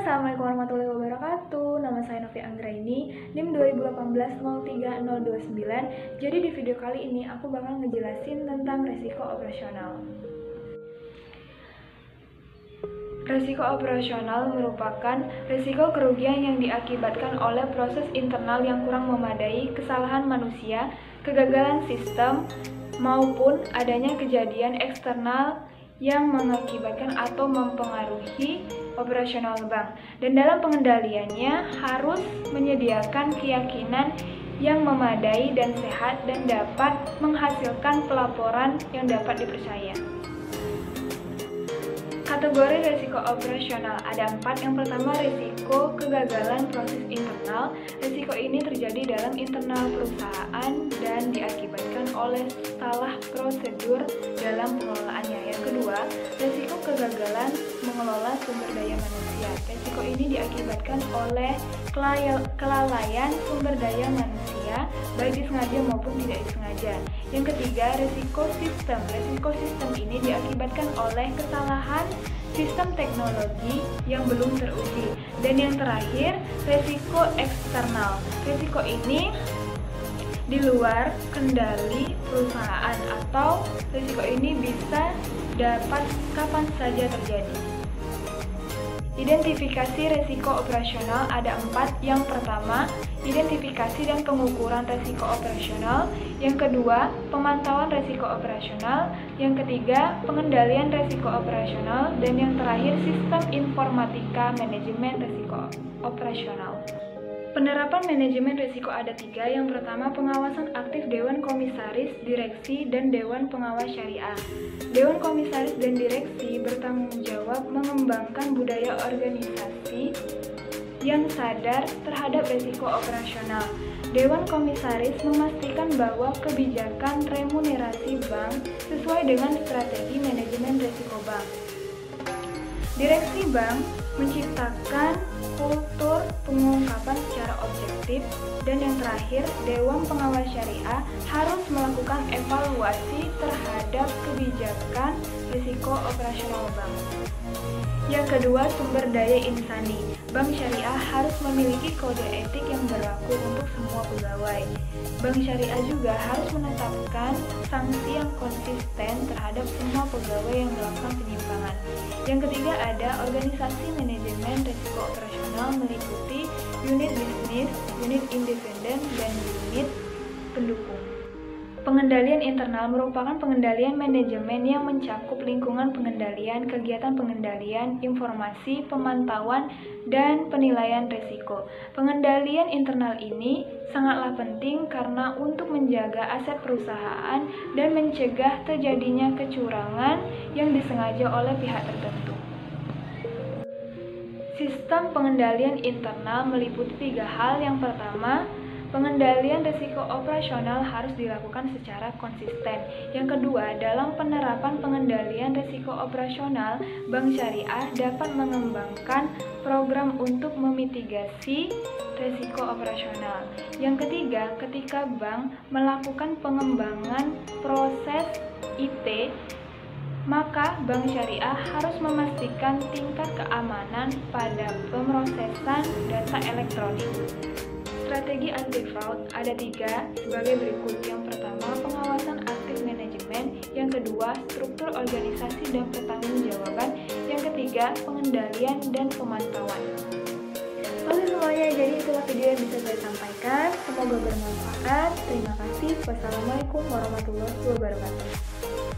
Assalamualaikum warahmatullahi wabarakatuh. Nama saya Novi Anggraini, NIM 2018-03029. Jadi di video kali ini aku bakal ngejelasin tentang resiko operasional. Resiko operasional merupakan resiko kerugian yang diakibatkan oleh proses internal yang kurang memadai, kesalahan manusia, kegagalan sistem, maupun adanya kejadian eksternal yang mengakibatkan atau mempengaruhi operasional bank. Dan dalam pengendaliannya harus menyediakan keyakinan yang memadai dan sehat dan dapat menghasilkan pelaporan yang dapat dipercaya. Kategori resiko operasional ada 4. Yang pertama, resiko kegagalan proses internal. Resiko ini terjadi dalam internal perusahaan dan diakibatkan oleh salah prosedur dalam pengelolaannya. Yang kedua, resiko kegagalan mengelola sumber daya manusia. Resiko ini diakibatkan oleh kelalaian sumber daya manusia, baik disengaja maupun tidak disengaja. Yang ketiga, resiko sistem. Resiko sistem ini diakibatkan oleh kesalahan sistem teknologi yang belum teruji. Dan yang terakhir, resiko eksternal. Resiko ini di luar kendali perusahaan atau resiko ini bisa dapat kapan saja terjadi. Identifikasi resiko operasional ada 4. Yang pertama, identifikasi dan pengukuran resiko operasional. Yang kedua, pemantauan resiko operasional. Yang ketiga, pengendalian resiko operasional. Dan yang terakhir, sistem informatika manajemen resiko operasional. Penerapan manajemen risiko ada 3. Yang pertama, pengawasan aktif Dewan Komisaris, Direksi, dan Dewan Pengawas Syariah. Dewan Komisaris dan Direksi bertanggung jawab mengembangkan budaya organisasi yang sadar terhadap risiko operasional. Dewan Komisaris memastikan bahwa kebijakan remunerasi bank sesuai dengan strategi manajemen risiko bank. Direksi bank menciptakan kultur pengungkapan secara objektif. Dan yang terakhir, Dewan Pengawas Syariah harus melakukan evaluasi terhadap kebijakan risiko operasional bank. Yang kedua, sumber daya insani. Bank syariah harus memiliki kode etik yang berlaku untuk semua pegawai. Bank syariah juga harus menetapkan sanksi yang konsisten terhadap semua pegawai yang melakukan penyimpangan. Yang ketiga, ada organisasi manajemen risiko operasional meliputi unit bisnis, unit independen, dan unit pendukung. Pengendalian internal merupakan pengendalian manajemen yang mencakup lingkungan pengendalian, kegiatan pengendalian, informasi, pemantauan, dan penilaian risiko. Pengendalian internal ini sangatlah penting karena untuk menjaga aset perusahaan dan mencegah terjadinya kecurangan yang disengaja oleh pihak tertentu. Sistem pengendalian internal meliputi 3 hal. Yang pertama, pengendalian risiko operasional harus dilakukan secara konsisten. Yang kedua, dalam penerapan pengendalian risiko operasional, bank syariah dapat mengembangkan program untuk memitigasi risiko operasional. Yang ketiga, ketika bank melakukan pengembangan proses IT, maka bank syariah harus memastikan tingkat keamanan pada pemrosesan data elektronik. Strategi anti-fraud ada 3 sebagai berikut. Yang pertama, pengawasan aktif manajemen. Yang kedua, struktur organisasi dan pertanggungjawaban. Yang ketiga, pengendalian dan pemantauan. Oke semuanya, jadi itulah video yang bisa saya sampaikan. Semoga bermanfaat. Terima kasih. Wassalamualaikum warahmatullahi wabarakatuh.